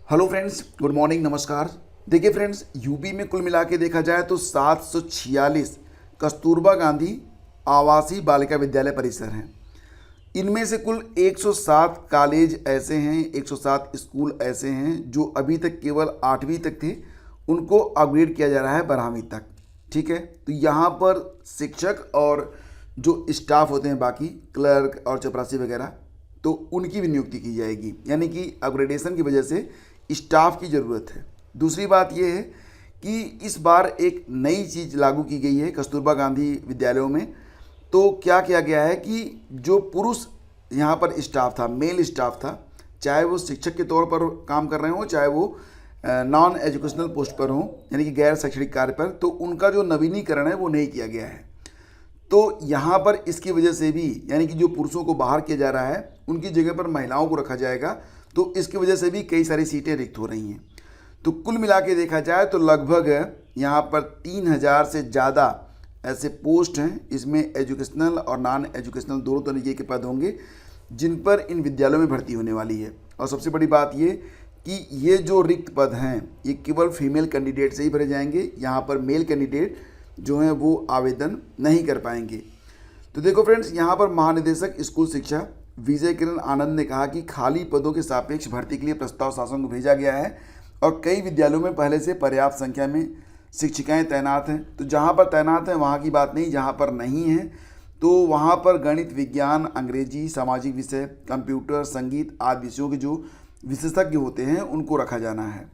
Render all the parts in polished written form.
Hello friends, good morning, नमस्कार। देखिए friends, UP में कुल मिला के देखा जाए तो 746 कस्तूरबा गांधी आवासीय बालिका विद्यालय परिसर हैं। इनमें से कुल 107 कॉलेज ऐसे हैं, 107 स्कूल ऐसे हैं जो अभी तक केवल 8वीं तक थे, उनको अपग्रेड किया जा रहा है 12वीं तक। ठीक है, तो यहाँ पर शिक्षक और जो स्टाफ होते हैं, बाकी क्लर्क और चपरासी वगैरह, तो उनकी भी नियुक्ति की जाएगी। यानी कि अपग्रेडेशन की वजह से स्टाफ की ज़रूरत है। दूसरी बात यह है कि इस बार एक नई चीज़ लागू की गई है कस्तूरबा गांधी विद्यालयों में। तो क्या किया गया है कि जो पुरुष यहाँ पर स्टाफ था, मेल स्टाफ था, चाहे वो शिक्षक के तौर पर काम कर रहे हों, चाहे वो नॉन एजुकेशनल पोस्ट पर हों, यानी कि गैर शैक्षणिक कार्य पर, तो उनका जो नवीनीकरण है वो नहीं किया गया है। तो यहाँ पर इसकी वजह से भी, यानी कि जो पुरुषों को बाहर किया जा रहा है उनकी जगह पर महिलाओं को रखा जाएगा, तो इसकी वजह से भी कई सारी सीटें रिक्त हो रही हैं। तो कुल मिला के देखा जाए तो लगभग यहाँ पर 3000 से ज़्यादा ऐसे पोस्ट हैं। इसमें एजुकेशनल और नॉन एजुकेशनल दोनों तरीके के पद होंगे जिन पर इन विद्यालयों में भर्ती होने वाली है। और सबसे बड़ी बात ये कि ये जो रिक्त पद हैं ये केवल फीमेल कैंडिडेट से ही भरे जाएंगे। यहाँ पर मेल कैंडिडेट जो हैं वो आवेदन नहीं कर पाएंगे। तो देखो फ्रेंड्स, यहाँ पर महानिदेशक स्कूल शिक्षा विजय किरण आनंद ने कहा कि खाली पदों के सापेक्ष भर्ती के लिए प्रस्ताव शासन को भेजा गया है और कई विद्यालयों में पहले से पर्याप्त संख्या में शिक्षिकाएं तैनात हैं। तो जहाँ पर तैनात हैं वहाँ की बात नहीं, जहाँ पर नहीं है तो वहाँ पर गणित, विज्ञान, अंग्रेजी, सामाजिक विषय, कंप्यूटर, संगीत आदि विषयों के जो विशेषज्ञ होते हैं उनको रखा जाना है।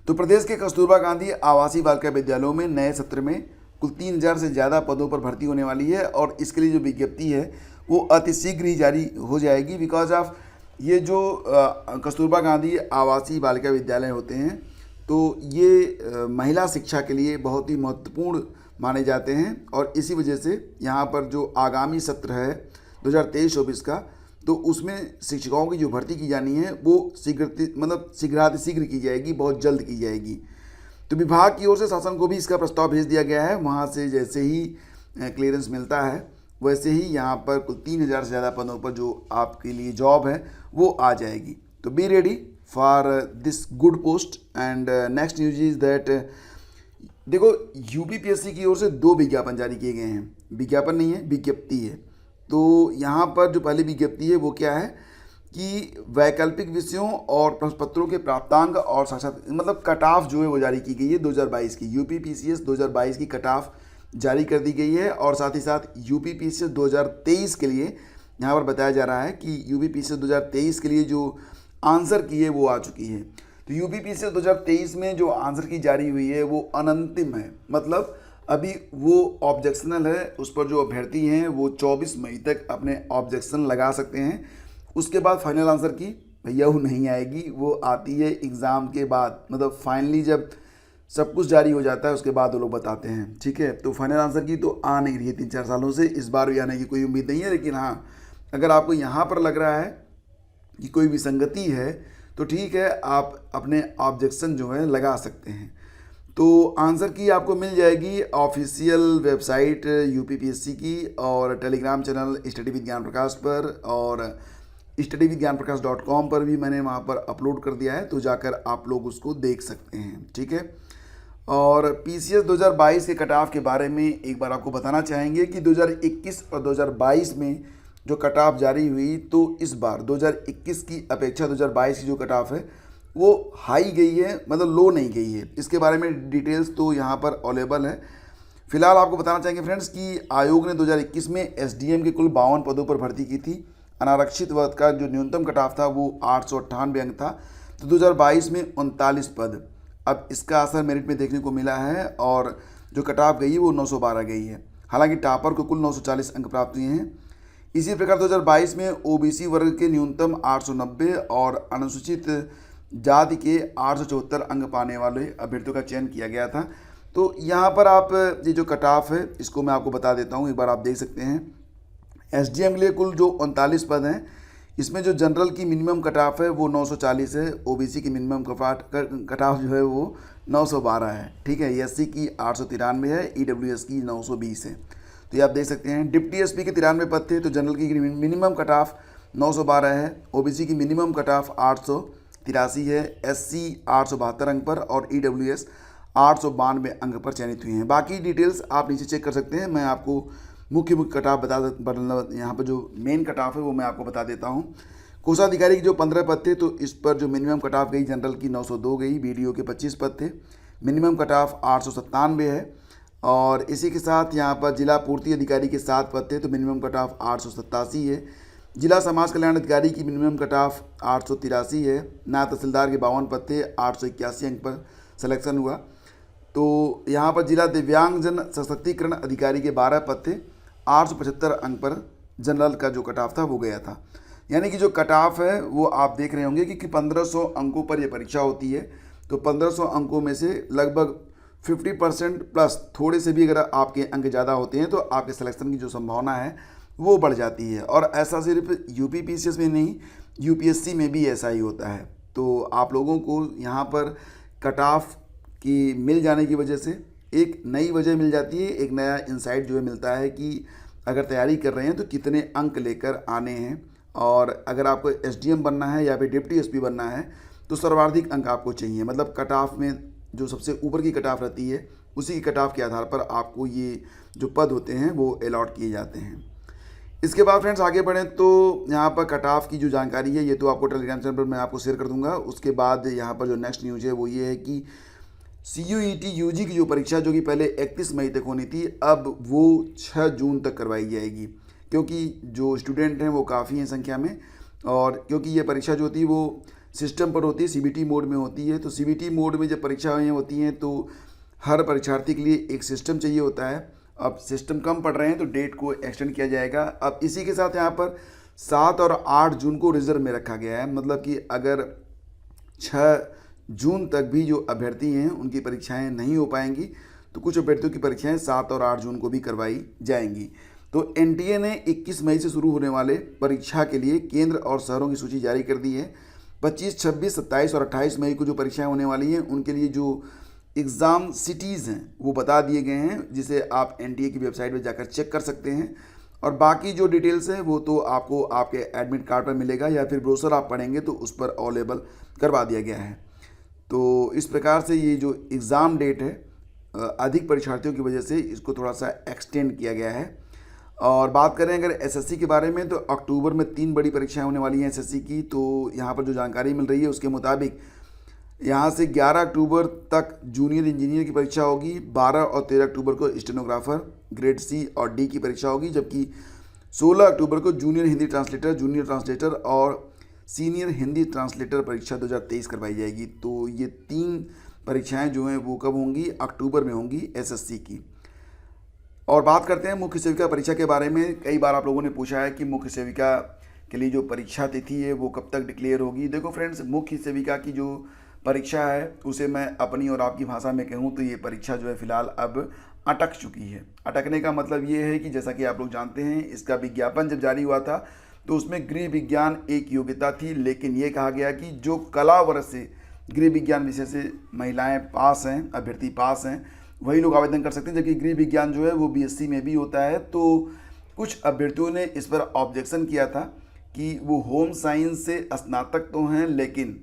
तो प्रदेश के कस्तूरबा गांधी आवासीय बालिका विद्यालयों में नए सत्र में कुल 3000 से ज़्यादा पदों पर भर्ती होने वाली है और इसके लिए जो विज्ञप्ति है वो अतिशीघ्र ही जारी हो जाएगी। बिकॉज ऑफ ये जो कस्तूरबा गांधी आवासीय बालिका विद्यालय होते हैं तो ये महिला शिक्षा के लिए बहुत ही महत्वपूर्ण माने जाते हैं और इसी वजह से यहाँ पर जो आगामी सत्र है 2023-24 का, तो उसमें शिक्षिकाओं की जो भर्ती की जानी है वो शीघ्रातिशीघ्र की जाएगी, बहुत जल्द की जाएगी। तो विभाग की ओर से शासन को भी इसका प्रस्ताव भेज दिया गया है। वहाँ से जैसे ही क्लियरेंस मिलता है वैसे ही यहाँ पर कुल 3000 से ज़्यादा पदों पर जो आपके लिए जॉब है वो आ जाएगी। तो be ready for this good post. And next news is that, देखो यूपीपीएससी की ओर से 2 विज्ञापन जारी किए गए हैं। विज्ञापन नहीं है, विज्ञप्ति है। तो यहाँ पर जो पहली विज्ञप्ति है वो क्या है कि वैकल्पिक विषयों और प्रश्न पत्रों के प्राप्तांक और साक्षात कट ऑफ जो है वो जारी की गई है 2022 की। यूपीपीसीएस 2022 की कट ऑफ जारी कर दी गई है और साथ ही साथ यूपीपीसीएस 2023 के लिए यहाँ पर बताया जा रहा है कि यूपीपीसीएस 2023 के लिए जो आंसर की है वो आ चुकी है। तो यूपीपीसीएस 2023 में जो आंसर की जारी हुई है वो अनंतिम है, मतलब अभी वो ऑब्जेक्शनल है। उस पर जो अभ्यर्थी हैं वो 24 मई तक अपने ऑब्जेक्शन लगा सकते हैं। उसके बाद फाइनल आंसर की भैया वो नहीं आएगी, वो आती है एग्ज़ाम के बाद, मतलब फाइनली जब सब कुछ जारी हो जाता है उसके बाद वो लोग बताते हैं। ठीक है, तो फाइनल आंसर की तो आ नहीं रही है 3-4 सालों से, इस बार भी आने की कोई उम्मीद नहीं है। लेकिन हाँ, अगर आपको यहाँ पर लग रहा है कि कोई विसंगति है तो ठीक है, आप अपने ऑब्जेक्शन जो है लगा सकते हैं। तो आंसर की आपको मिल जाएगी ऑफिशियल वेबसाइट यूपीपीएससी की और टेलीग्राम चैनल स्टडी विद ज्ञान प्रकाश पर, और studyvidgyanprakash.com पर भी मैंने वहाँ पर अपलोड कर दिया है, तो जाकर आप लोग उसको देख सकते हैं। ठीक है, और पीसीएस 2022 के कट ऑफ के बारे में एक बार आपको बताना चाहेंगे कि 2021 और 2022 में जो कट ऑफ जारी हुई, तो इस बार 2021 की अपेक्षा 2022 की जो कट ऑफ है वो हाई गई है, मतलब लो नहीं गई है। इसके बारे में डिटेल्स तो यहाँ पर अवेलेबल है। फिलहाल आपको बताना चाहेंगे फ्रेंड्स कि आयोग ने 2021 में एसडीएम के कुल 52 पदों पर भर्ती की थी। अनारक्षित वर्ग का जो न्यूनतम कट ऑफ था वो 898 अंक था। तो 2022 में 39 पद। अब इसका असर मेरिट में देखने को मिला है और जो कट ऑफ गई है वो 912 गई है। हालांकि टॉपर को कुल 940 अंक प्राप्त हुए हैं। इसी प्रकार 2022 में ओबीसी वर्ग के न्यूनतम 890 और अनुसूचित जाति के 874 अंक पाने वाले अभ्यर्थियों का चयन किया गया था। तो यहाँ पर आप ये जो कट ऑफ है इसको मैं आपको बता देता हूँ, एक बार आप देख सकते हैं। एसडीएम के लिए कुल जो 39 पद हैं, इसमें जो जनरल की मिनिमम कट ऑफ है वो 940 है, ओबीसी की मिनिमम कट ऑफ जो है वो 912 है। ठीक है, एससी की 893 है, ईडब्ल्यूएस की 920 है। तो ये आप देख सकते हैं। डिप्टी एसपी के 93 पद थे, तो जनरल की मिनिमम कट ऑफ 912 है, ओबीसी की मिनिमम कट ऑफ 883 है, SC 872 अंक पर और EWS 892 अंक पर चयनित हुए हैं। बाकी डिटेल्स आप नीचे चेक कर सकते हैं। मैं आपको मुख्य कट ऑफ यहाँ पर जो मेन कट ऑफ है वो मैं आपको बता देता हूँ। कोषाधिकारी के जो 15 पद थे तो इस पर जो मिनिमम कट ऑफ गई जनरल की 902 गई, BDO के 25 पद थे, मिनिमम कट ऑफ 897 है। और इसी के साथ यहाँ पर जिला पूर्ति अधिकारी के 7 पद थे तो मिनिमम कट ऑफ 887 है। जिला समाज कल्याण अधिकारी की मिनिमम कट ऑफ 883 है। नायब तहसीलदार के 52 पद थे, 881 अंक पर सिलेक्शन हुआ। तो यहाँ पर जिला दिव्यांगजन सशक्तिकरण अधिकारी के 12 पद थे, 875 अंक पर जनरल का जो कट ऑफ था वो गया था। यानी कि जो कट ऑफ है वो आप देख रहे होंगे कि 1500 अंकों पर ये परीक्षा होती है। तो 1500 अंकों में से लगभग 50% प्लस थोड़े से भी अगर आपके अंक ज़्यादा होते हैं तो आपके सिलेक्शन की जो संभावना है वो बढ़ जाती है। और ऐसा सिर्फ UPPCS में नहीं, UPSC में भी ऐसा ही होता है। तो आप लोगों को यहाँ पर कट ऑफ की मिल जाने की वजह से एक नई वजह मिल जाती है, एक नया इंसाइट जो है मिलता है कि अगर तैयारी कर रहे हैं तो कितने अंक लेकर आने हैं। और अगर आपको SDM बनना है या फिर डिप्टी SP बनना है तो सर्वाधिक अंक आपको चाहिए। मतलब कट ऑफ में जो सबसे ऊपर की कट ऑफ रहती है उसी की कट ऑफ के आधार पर आपको ये जो पद होते हैं वो अलॉट किए जाते हैं। इसके बाद फ्रेंड्स आगे बढ़ें तो यहाँ पर कट ऑफ की जो जानकारी है ये तो आपको टेलीग्राम चैनल पर मैं आपको शेयर कर दूंगा। उसके बाद यहाँ पर जो नेक्स्ट न्यूज़ है वो ये है कि CUET UG की जो परीक्षा जो कि पहले 31 मई तक होनी थी अब वो 6 जून तक करवाई जाएगी, क्योंकि जो स्टूडेंट हैं वो काफ़ी हैं संख्या में। और क्योंकि ये परीक्षा जो होती है वो सिस्टम पर होती है, CBT मोड में होती है। तो CBT मोड में जब परीक्षाएँ होती हैं तो हर परीक्षार्थी के लिए एक सिस्टम चाहिए होता है। अब सिस्टम कम पड़ रहे हैं तो डेट को एक्सटेंड किया जाएगा। अब इसी के साथ यहाँ पर 7 और 8 जून को रिजर्व में रखा गया है। मतलब कि अगर 6 जून तक भी जो अभ्यर्थी हैं उनकी परीक्षाएं नहीं हो पाएंगी तो कुछ अभ्यर्थियों की परीक्षाएं 7 और 8 जून को भी करवाई जाएंगी। तो NTA ने 21 मई से शुरू होने वाले परीक्षा के लिए केंद्र और शहरों की सूची जारी कर दी है। 25, 26, 27 और 28 मई को जो परीक्षाएं होने वाली हैं उनके लिए जो एग्ज़ाम सिटीज़ हैं वो बता दिए गए हैं, जिसे आप NTA की वेबसाइट पर जाकर चेक कर सकते हैं। और बाकी जो डिटेल्स है वो तो आपको आपके एडमिट कार्ड पर मिलेगा या फिर ब्रोशर आप पढ़ेंगे तो उस पर अवेलेबल करवा दिया गया है। तो इस प्रकार से ये जो एग्ज़ाम डेट है अधिक परीक्षार्थियों की वजह से इसको थोड़ा सा एक्सटेंड किया गया है। और बात करें अगर SSC के बारे में तो अक्टूबर में 3 बड़ी परीक्षाएं होने वाली हैं SSC की। तो यहाँ पर जो जानकारी मिल रही है उसके मुताबिक यहाँ से 11 अक्टूबर तक जूनियर इंजीनियर की परीक्षा होगी, 12 और 13 अक्टूबर को स्टेनोग्राफर ग्रेड C और D की परीक्षा होगी, जबकि 16 अक्टूबर को junior Hindi translator, junior translator और सीनियर हिंदी ट्रांसलेटर परीक्षा 2023 करवाई जाएगी। तो ये 3 परीक्षाएं जो हैं वो कब होंगी? अक्टूबर में होंगी SSC की। और बात करते हैं मुख्य सेविका परीक्षा के बारे में। कई बार आप लोगों ने पूछा है कि मुख्य सेविका के लिए जो परीक्षा तिथि है वो कब तक डिक्लेयर होगी। देखो फ्रेंड्स, मुख्य सेविका की जो परीक्षा है उसे मैं अपनी और आपकी भाषा में कहूँ तो ये परीक्षा जो है फ़िलहाल अब अटक चुकी है। अटकने का मतलब ये है कि जैसा कि आप लोग जानते हैं इसका विज्ञापन जब जारी हुआ था तो उसमें गृह विज्ञान एक योग्यता थी, लेकिन ये कहा गया कि जो कला वर्ष से गृह विज्ञान विषय से महिलाएं पास हैं, अभ्यर्थी पास हैं, वही लोग आवेदन कर सकते हैं। जबकि गृह विज्ञान जो है वो BSc में भी होता है। तो कुछ अभ्यर्थियों ने इस पर ऑब्जेक्शन किया था कि वो होम साइंस से स्नातक तो हैं लेकिन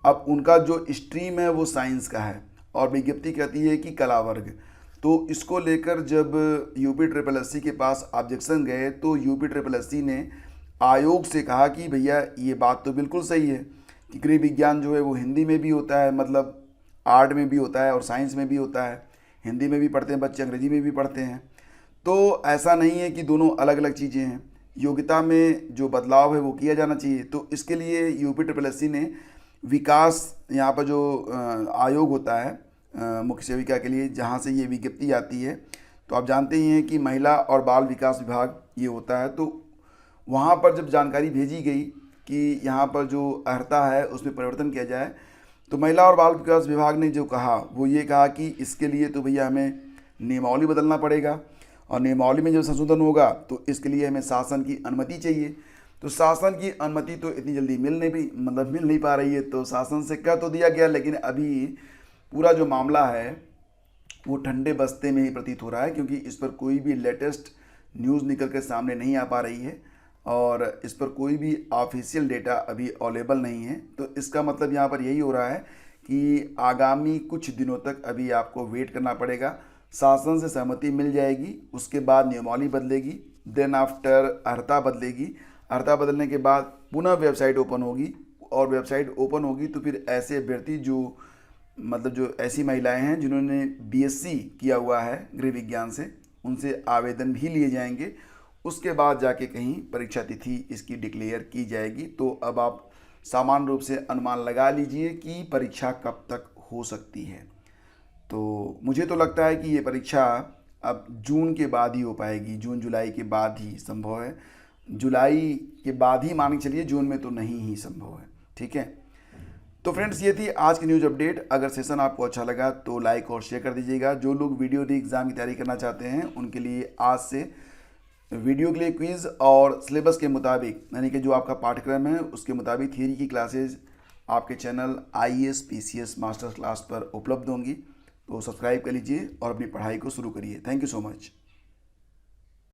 अब उनका जो स्ट्रीम है वो साइंस का है और विज्ञप्ति कहती है कि कला वर्ग। तो इसको लेकर जब UPSSC के पास ऑब्जेक्शन गए तो UPSSC ने आयोग से कहा कि भैया ये बात तो बिल्कुल सही है कि गृह विज्ञान जो है वो हिंदी में भी होता है, मतलब आर्ट में भी होता है और साइंस में भी होता है। हिंदी में भी पढ़ते हैं बच्चे, अंग्रेजी में भी पढ़ते हैं। तो ऐसा नहीं है कि दोनों अलग अलग चीज़ें हैं। योग्यता में जो बदलाव है वो किया जाना चाहिए। तो इसके लिए UPSSC ने विकास यहाँ पर जो आयोग होता है मुख्य सेविका के लिए, जहाँ से ये विज्ञप्ति आती है, तो आप जानते ही हैं कि महिला और बाल विकास विभाग ये होता है। तो वहाँ पर जब जानकारी भेजी गई कि यहाँ पर जो अर्हता है उसमें परिवर्तन किया जाए, तो महिला और बाल विकास विभाग ने जो कहा वो ये कहा कि इसके लिए तो भैया हमें नियमावली बदलना पड़ेगा और नियमावली में जब संशोधन होगा तो इसके लिए हमें शासन की अनुमति चाहिए। तो शासन की अनुमति तो इतनी जल्दी मिल नहीं पा रही है। तो शासन से कह तो दिया गया, लेकिन अभी पूरा जो मामला है वो ठंडे बस्ते में ही प्रतीत हो रहा है, क्योंकि इस पर कोई भी लेटेस्ट न्यूज़ निकल के सामने नहीं आ पा रही है। और इस पर कोई भी ऑफिशियल डेटा अभी अवेलेबल नहीं है। तो इसका मतलब यहाँ पर यही हो रहा है कि आगामी कुछ दिनों तक अभी आपको वेट करना पड़ेगा। शासन से सहमति मिल जाएगी, उसके बाद नियमावली बदलेगी, देन आफ्टर अर्हता बदलेगी, अर्हता बदलने के बाद पुनः वेबसाइट ओपन होगी, और वेबसाइट ओपन होगी तो फिर ऐसे अभ्यर्थी जो ऐसी महिलाएं हैं जिन्होंने बीएससी किया हुआ है गृह विज्ञान से, उनसे आवेदन भी लिए जाएंगे। उसके बाद जाके कहीं परीक्षा तिथि इसकी डिक्लेयर की जाएगी। तो अब आप सामान्य रूप से अनुमान लगा लीजिए कि परीक्षा कब तक हो सकती है। तो मुझे तो लगता है कि ये परीक्षा अब जून के बाद ही हो पाएगी, जून जुलाई के बाद ही संभव है। जुलाई के बाद ही मान के चलिए, जून में तो नहीं ही संभव है। ठीक है, तो फ्रेंड्स ये थी आज की न्यूज़ अपडेट। अगर सेशन आपको अच्छा लगा तो लाइक और शेयर कर दीजिएगा। जो लोग वीडियो री एग्ज़ाम की तैयारी करना चाहते हैं उनके लिए आज से वीडियो के लिए क्विज़ और सिलेबस के मुताबिक, यानी कि जो आपका पाठ्यक्रम है उसके मुताबिक थियरी की क्लासेज आपके channel IAS PCS master class पर उपलब्ध होंगी। तो सब्सक्राइब कर लीजिए और अपनी पढ़ाई को शुरू करिए। Thank you so much.